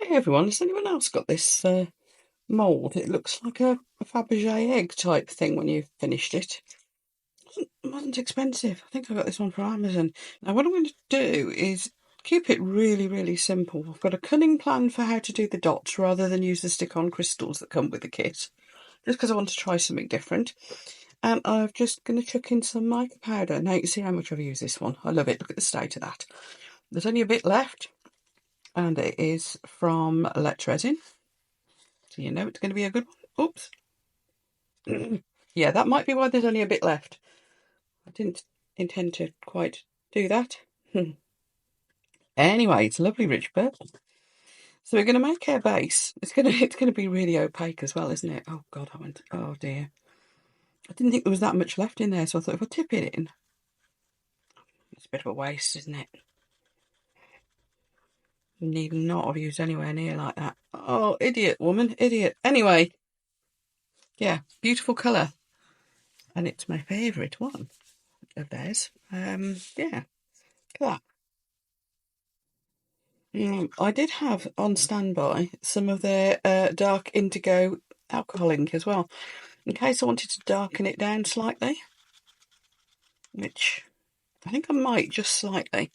Hey everyone, has anyone else got this mould? It looks like a Fabergé egg type thing when you've finished it. It wasn't expensive. I think I got this one from Amazon. Now what I'm going to do is keep it really, really simple. I've got a cunning plan for how to do the dots rather than use the stick-on crystals that come with the kit. Just because I want to try something different. And I'm just going to chuck in some mica powder. Now you can see how much I've used this one. I love it. Look at the state of that. There's only a bit left. And it is from Resin. So you know it's going to be a good one. Oops. Yeah, that might be why there's only a bit left. I didn't intend to quite do that. Anyway, it's a lovely rich purple. So we're going to make our base. It's going to be really opaque as well, isn't it? Oh God, oh dear. I didn't think there was that much left in there, so I thought if I tip it in, it's a bit of a waste, isn't it? Need not have used anywhere near like that. Oh, idiot woman, idiot. Anyway, yeah, beautiful colour. And it's my favourite one of theirs. Yeah, look at that. I did have on standby some of their dark indigo alcohol ink as well, in case I wanted to darken it down slightly, which I think I might just slightly.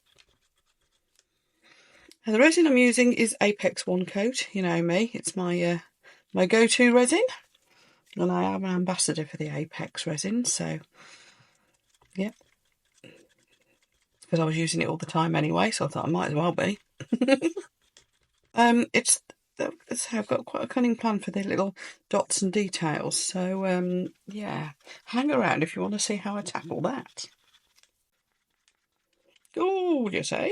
Now, the resin I'm using is Apex One Coat. You know me, it's my my go-to resin, and I am an ambassador for the Apex resin. So, yeah, because I was using it all the time anyway, so I thought I might as well be. It's so I've got quite a cunning plan for the little dots and details. So yeah, hang around if you want to see how I tackle that. Oh, you say?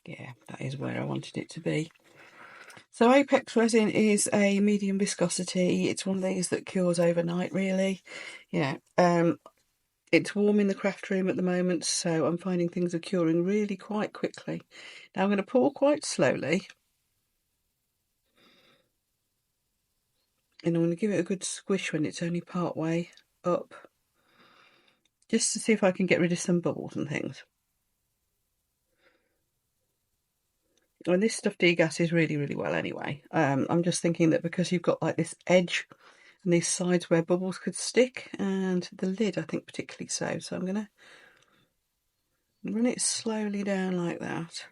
Yeah, that is where I wanted it to be. So Apex resin is a medium viscosity. It's one of these that cures overnight, really. Yeah. It's warm in the craft room at the moment, so I'm finding things are curing really quite quickly. Now I'm going to pour quite slowly. And I'm going to give it a good squish when it's only part way up, just to see if I can get rid of some bubbles and things. And this stuff degasses really, really well anyway. I'm just thinking that because you've got like this edge and these sides where bubbles could stick, and the lid I think particularly so. So I'm going to run it slowly down like that.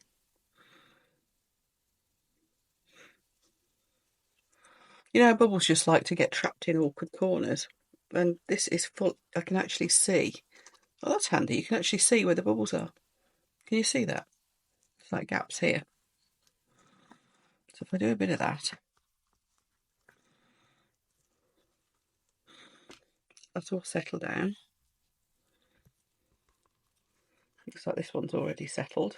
You know, bubbles just like to get trapped in awkward corners. And this is full, I can actually see. Oh, that's handy. You can actually see where the bubbles are. Can you see that? It's like gaps here. So if I do a bit of that, that's all settled down. Looks like this one's already settled.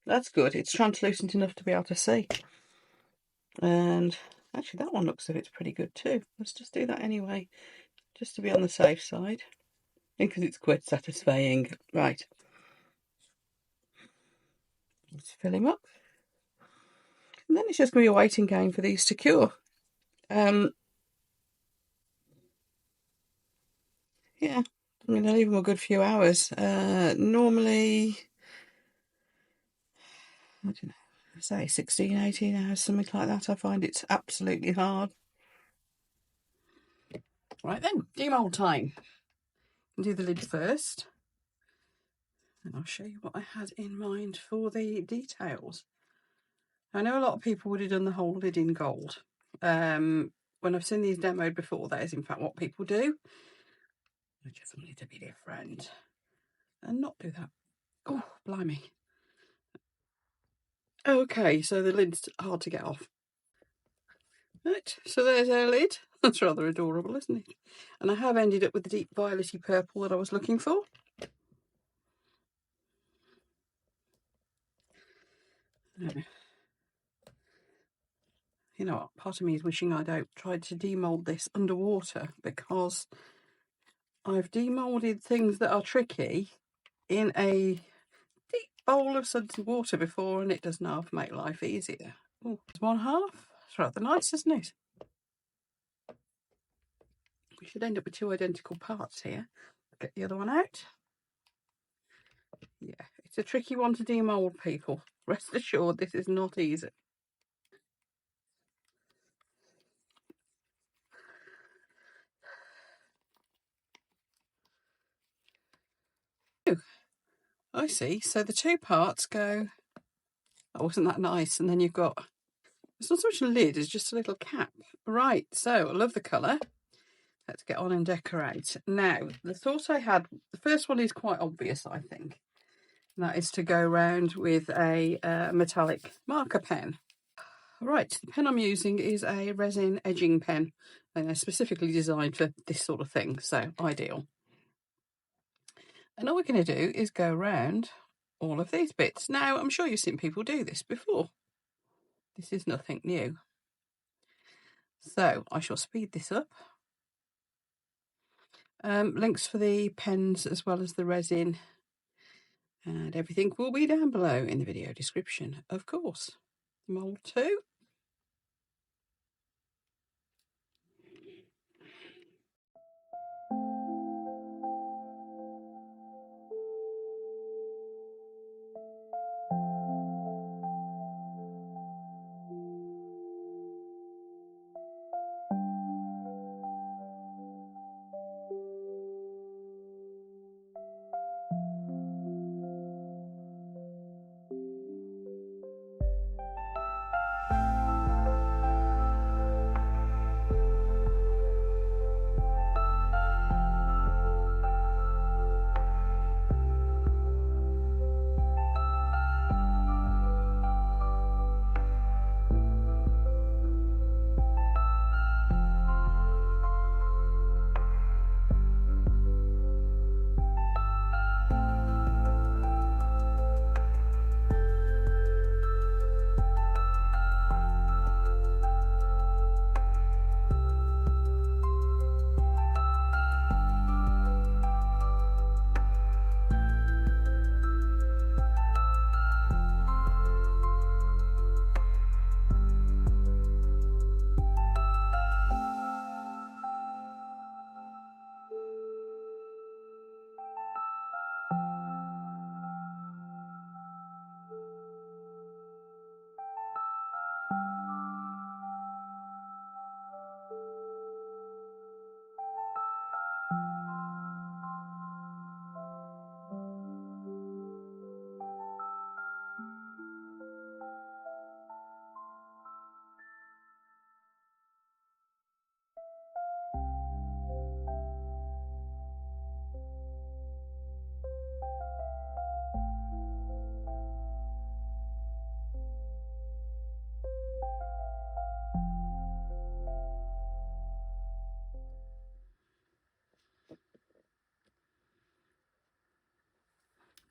That's good. It's translucent enough to be able to see. And actually that one looks as if it's pretty good too. Let's just do that anyway, just to be on the safe side. Because it's quite satisfying. Right. Let's fill him up. And then it's just going to be a waiting game for these to cure. Yeah, I'm going to leave them a good few hours. Normally, I don't know, say 16, 18 hours, something like that. I find it's absolutely hard. Right then, demold time. I'll do the lid first. And I'll show you what I had in mind for the details. I know a lot of people would have done the whole lid in gold. When I've seen these demoed before, that is in fact what people do. I just wanted to be different and not do that. Oh, blimey. Okay, so the lid's hard to get off. Right, so there's our lid. That's rather adorable, isn't it? And I have ended up with the deep violety purple that I was looking for. You know what, part of me is wishing I'd tried to demold this underwater, because I've demolded things that are tricky in a deep bowl of sudsy water before, and it doesn't half make life easier. Oh, it's 1/2. It's rather nice, isn't it? We should end up with 2 identical parts here. Get the other one out. Yeah, It's a tricky one to demold, people. Rest assured, this is not easy. Oh, I see. So the two parts go, oh, wasn't that nice? And then you've got, it's not so much a lid, it's just a little cap. Right, so I love the colour. Let's get on and decorate. Now, the thought I had, the first one is quite obvious, I think. And that is to go around with a metallic marker pen. Right, the pen I'm using is a resin edging pen, specifically designed for this sort of thing, so ideal. And all we're going to do is go around all of these bits. Now, I'm sure you've seen people do this before. This is nothing new. So I shall speed this up. Links for the pens as well as the resin and everything will be down below in the video description, of course. Mould 2.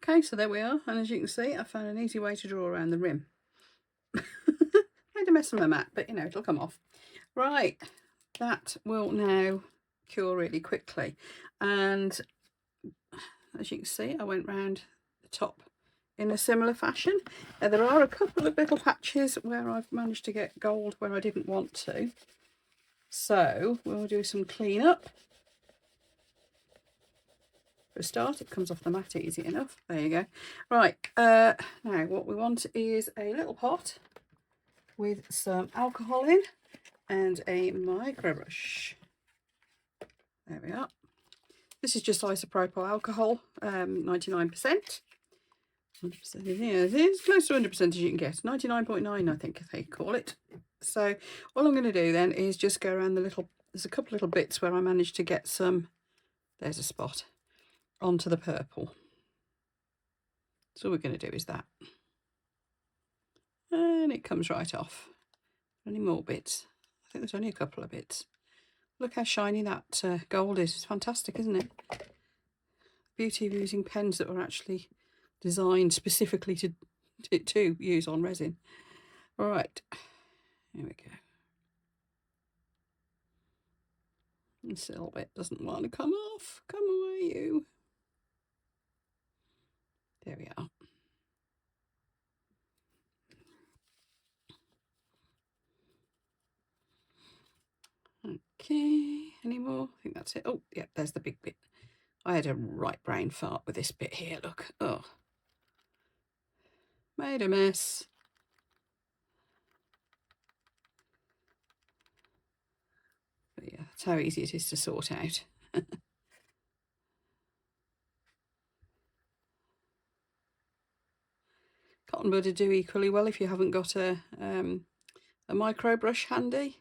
Okay, so there we are, and as you can see, I found an easy way to draw around the rim. Made a mess of my mat, but you know, it'll come off. Right, that will now cure really quickly. And as you can see, I went round the top in a similar fashion. There are a couple of little patches where I've managed to get gold where I didn't want to. So we'll do some clean up. For a start, it comes off the mat easy enough. There you go. Right, now what we want is a little pot with some alcohol in and a micro brush. There we are. This is just isopropyl alcohol, 99%. 100%, yeah, it is close to 100% as you can get. 99.9, I think they call it. So all I'm going to do then is just go around the little, there's a couple little bits where I managed to get some, there's a spot, onto the purple. So all we're going to do is that. And it comes right off. Any more bits? I think there's only a couple of bits. Look how shiny that gold is. It's fantastic, isn't it? Beauty of using pens that were actually designed specifically to use on resin. All right, here we go. This little bit doesn't want to come off. Come away, you. There we are. Okay, any more? I think that's it. Oh, yeah, there's the big bit. I had a right brain fart with this bit here, look. Oh, Made a mess. But yeah, that's how easy it is to sort out. Cotton bud would do equally well if you haven't got a micro brush handy.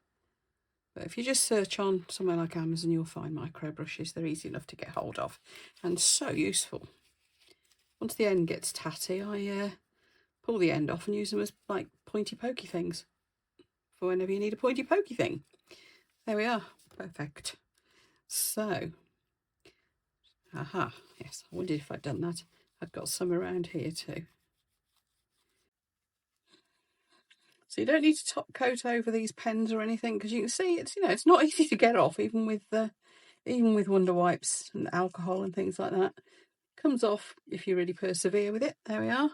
But if you just search on somewhere like Amazon, you'll find micro brushes. They're easy enough to get hold of and so useful. Once the end gets tatty, I pull the end off and use them as like pointy pokey things for whenever you need a pointy pokey thing. There we are, perfect. So, aha, yes, I wondered if I'd done that. I've got some around here too. So you don't need to top coat over these pens or anything, because you can see it's, you know, it's not easy to get off, even with Wonder Wipes and alcohol and things like that. Comes off if you really persevere with it. There we are.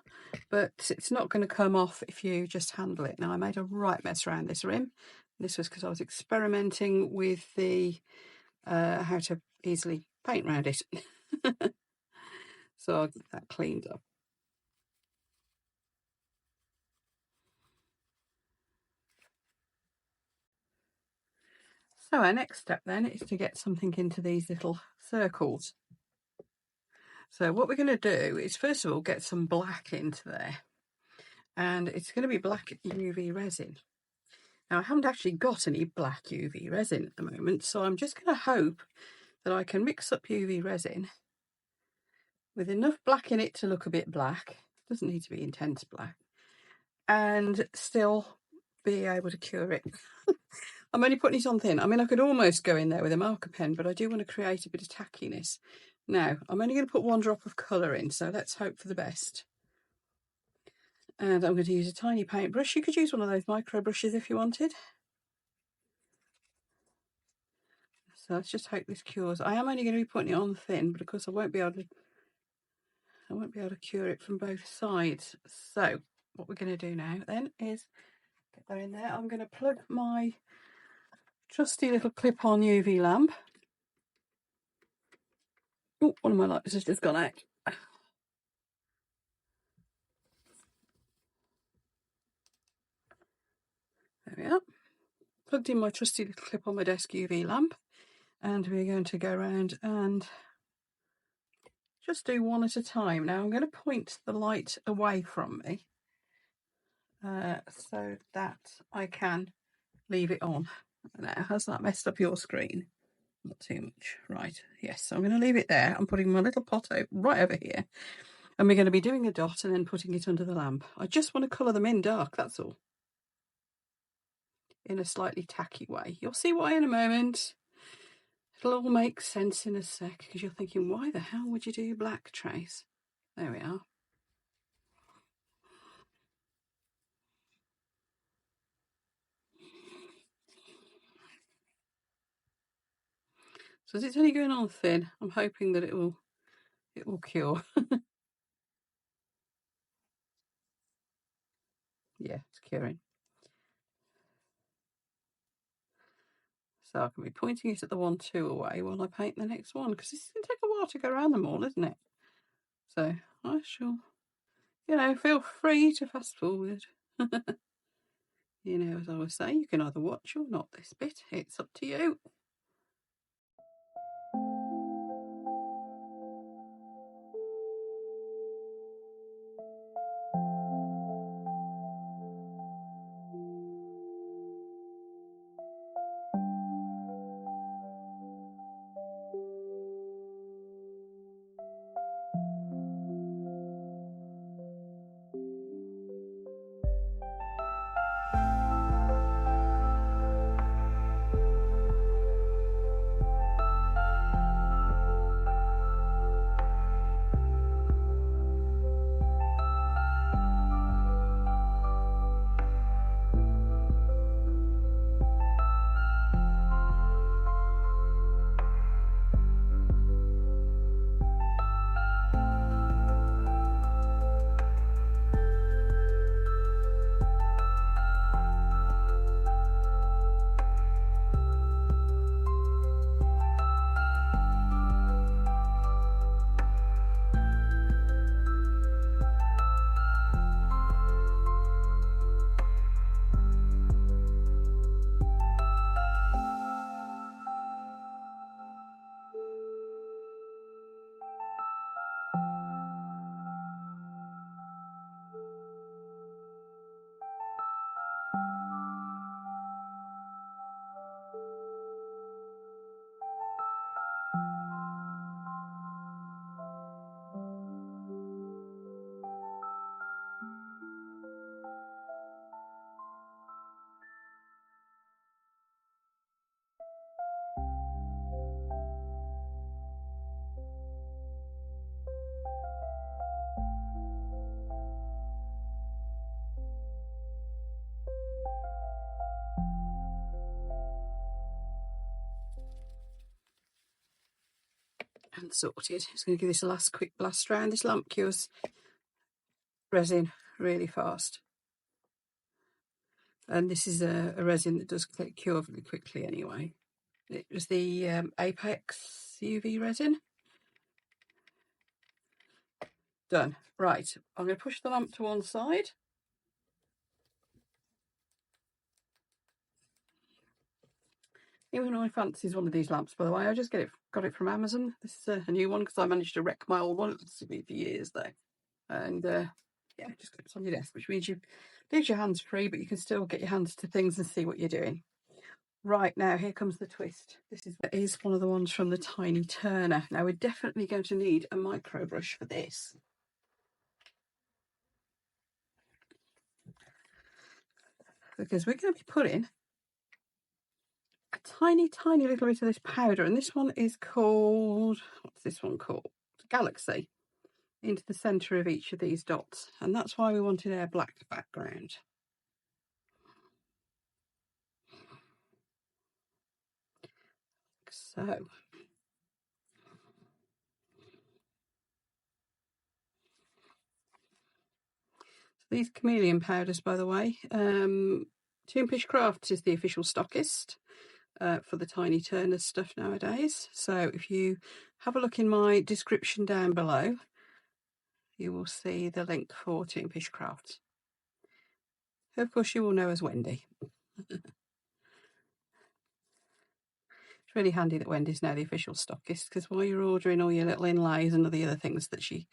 But it's not going to come off if you just handle it. Now, I made a right mess around this rim. This was because I was experimenting with the how to easily paint around it. So I'll get that cleaned up. So our next step then is to get something into these little circles. So what we're going to do is first of all get some black into there. And it's going to be black UV resin. Now I haven't actually got any black UV resin at the moment, so I'm just going to hope that I can mix up UV resin with enough black in it to look a bit black. It doesn't need to be intense black. And still be able to cure it. I'm only putting it on thin. I mean, I could almost go in there with a marker pen, but I do want to create a bit of tackiness. Now, I'm only going to put one drop of colour in, so let's hope for the best. And I'm going to use a tiny paintbrush. You could use one of those micro brushes if you wanted. So let's just hope this cures. I am only going to be putting it on thin, but of course I won't be able to cure it from both sides. So what we're going to do now then is get that in there. I'm going to plug my trusty little clip-on UV lamp. Oh, one of my lights has just gone out. There we are. Plugged in my trusty little clip on my desk UV lamp, and we're going to go around and just do one at a time. Now I'm going to point the light away from me so that I can leave it on. Now, has that messed up your screen? Not too much. Right, yes, so I'm going to leave it there. I'm putting my little pot right over here, and we're going to be doing a dot and then putting it under the lamp. I just want to colour them in dark, that's all. In a slightly tacky way. You'll see why in a moment. It'll all make sense in a sec, because you're thinking, why the hell would you do black, Trace? There we are. So as it's only going on thin, I'm hoping that it will cure. Yeah, it's curing. So I can be pointing it at the 1, 2 away while I paint the next one, because it's going to take a while to go around them all, isn't it? So I shall, feel free to fast forward. As I always say, you can either watch or not this bit. It's up to you. and sorted. Just going to give this a last quick blast round. This lamp cures resin really fast. And this is a resin that does cure really quickly anyway. It was the Apex UV resin. Done. Right, I'm going to push the lamp to one side. Even though I fancy one of these lamps, by the way, I just got it from Amazon. This is a new one because I managed to wreck my old one. It lasted me for years though. And yeah, it just clips on your desk, which means you leave your hands free, but you can still get your hands to things and see what you're doing. Right, now here comes the twist. This is one of the ones from the Tiny Turner. Now we're definitely going to need a micro brush for this. Because we're going to be putting a tiny, tiny little bit of this powder. And this one is called, what's this one called? Galaxy. Into the centre of each of these dots. And that's why we wanted our black background. So these chameleon powders, by the way, Toonfish Crafts is the official stockist for the Tiny Turner stuff nowadays. So if you have a look in my description down below, you will see the link for Toonfish Crafts. Who, of course, you will know as Wendy. It's really handy that Wendy's now the official stockist, because while you're ordering all your little inlays and all the other things that she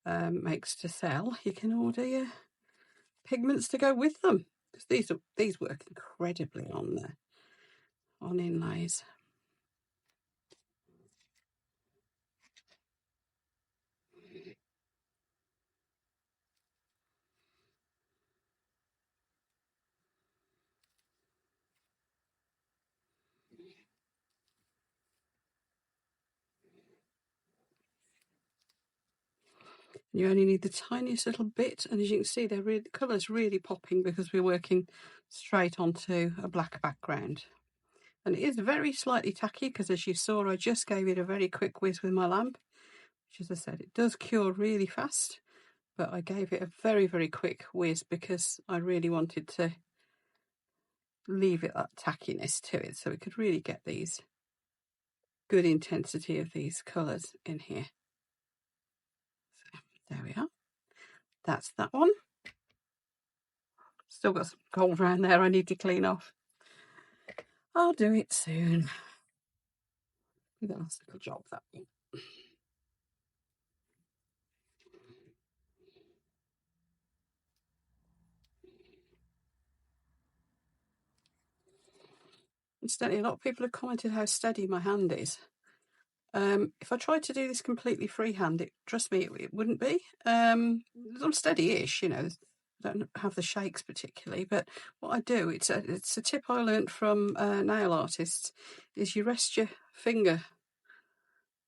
makes to sell, you can order your pigments to go with them, because these work incredibly on inlays. You only need the tiniest little bit, and as you can see, the colour's really popping because we're working straight onto a black background. And it is very slightly tacky because, as you saw, I just gave it a very quick whiz with my lamp, which, as I said, it does cure really fast, but I gave it a very, very quick whiz because I really wanted to leave it that tackiness to it so we could really get these good intensity of these colours in here. So there we are. That's that one. Still got some gold around there I need to clean off. I'll do it soon. Do the last little job, that one. Incidentally, a lot of people have commented how steady my hand is. If I tried to do this completely freehand, trust me, it wouldn't be. I'm steady-ish, you know. I don't have the shakes particularly, but what I do, it's a tip I learnt from nail artists, is you rest your finger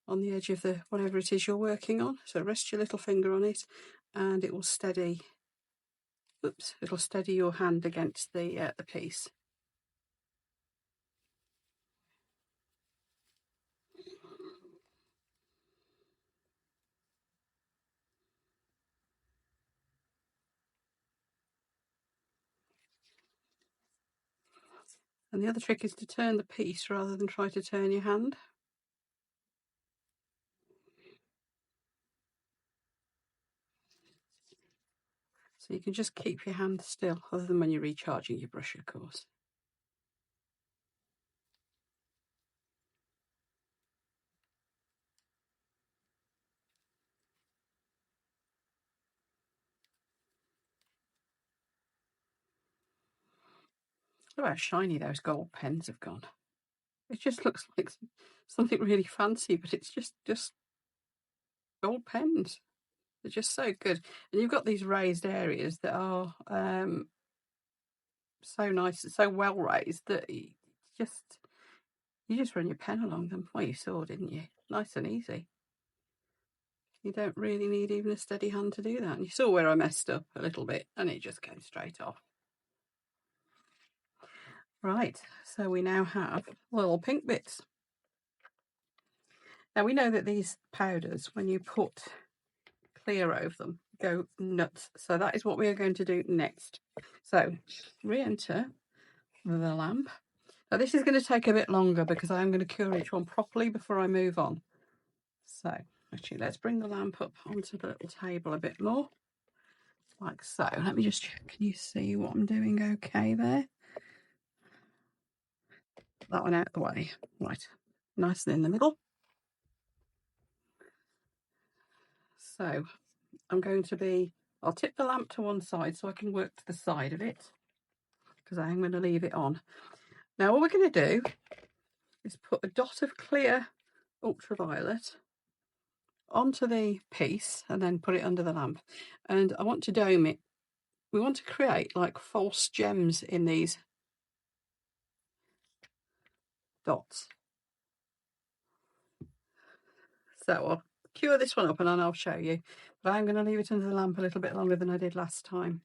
on the edge of the whatever it is you're working on. So rest your little finger on it, and it will steady. Oops! It'll steady your hand against the piece. And the other trick is to turn the piece rather than try to turn your hand. So you can just keep your hand still, other than when you're recharging your brush, of course. Look how shiny those gold pens have gone. It just looks like something really fancy, but it's just gold pens. They're just so good. And you've got these raised areas that are so nice, so well raised that you just run your pen along them. Well, you saw, didn't you? Nice and easy. You don't really need even a steady hand to do that. And you saw where I messed up a little bit, and it just came straight off. Right, so we now have little pink bits. Now we know that these powders, when you put clear over them, go nuts. So that is what we are going to do next. So re-enter the lamp. Now this is going to take a bit longer because I am going to cure each one properly before I move on. So actually, let's bring the lamp up onto the little table a bit more, like so. Let me just check. Can you see what I'm doing okay there? That one out of the way. Right, nice and in the middle. So I'm going to be, I'll tip the lamp to one side so I can work to the side of it, because I'm going to leave it on. Now what we're going to do is put a dot of clear ultraviolet onto the piece and then put it under the lamp. And I want to dome it. We want to create like false gems in these dots. So I'll cure this one up and then I'll show you. But I'm going to leave it under the lamp a little bit longer than I did last time.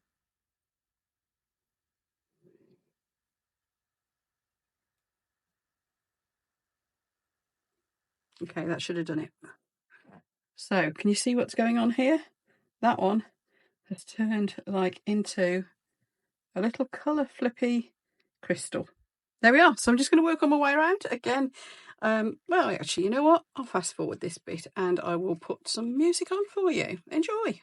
Okay, that should have done it. So can you see what's going on here? That one has turned like into a little colour flippy crystal. There we are. So I'm just going to work on my way around again. Well, actually, you know what? I'll fast forward this bit and I will put some music on for you. Enjoy.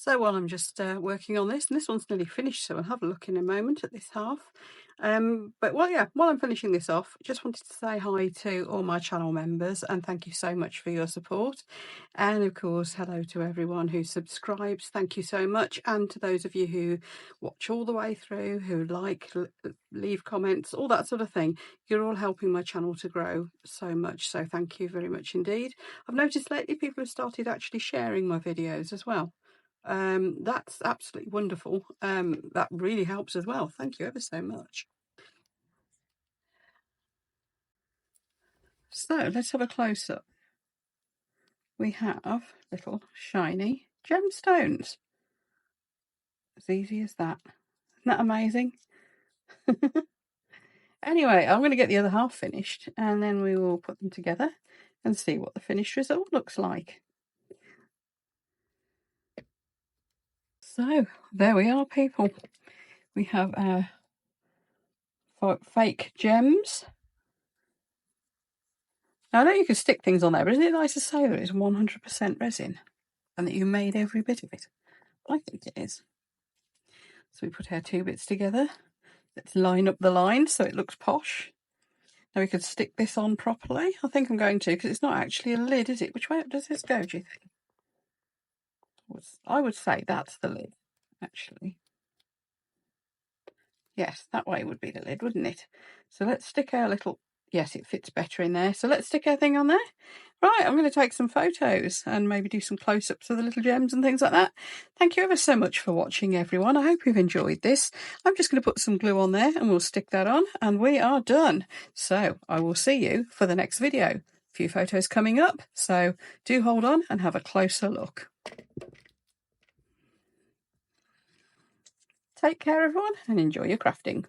So while I'm just working on this, and this one's nearly finished, so I'll have a look in a moment at this half. But well, yeah, while I'm finishing this off, just wanted to say hi to all my channel members and thank you so much for your support. And of course, hello to everyone who subscribes. Thank you so much. And to those of you who watch all the way through, who like, leave comments, all that sort of thing. You're all helping my channel to grow so much. So thank you very much indeed. I've noticed lately people have started actually sharing my videos as well. That's absolutely wonderful. That really helps as well. Thank you ever so much. So let's have a close-up. We have little shiny gemstones. As easy as that. Isn't that amazing? Anyway, I'm going to get the other half finished and then we will put them together and see what the finished result looks like. So there we are, people. We have our fake gems. Now I know you can stick things on there, but isn't it nice to say that it's 100% resin and that you made every bit of it? I think it is. So we put our two bits together. Let's line up the lines so it looks posh. Now we could stick this on properly. I think I'm going to, because it's not actually a lid, is it? Which way does this go, do you think? I would say that's the lid, actually. Yes, that way would be the lid, wouldn't it? So let's stick our little... Yes, it fits better in there. So let's stick our thing on there. Right, I'm going to take some photos and maybe do some close-ups of the little gems and things like that. Thank you ever so much for watching, everyone. I hope you've enjoyed this. I'm just going to put some glue on there and we'll stick that on and we are done. So I will see you for the next video. A few photos coming up, so do hold on and have a closer look. Take care, everyone, and enjoy your crafting.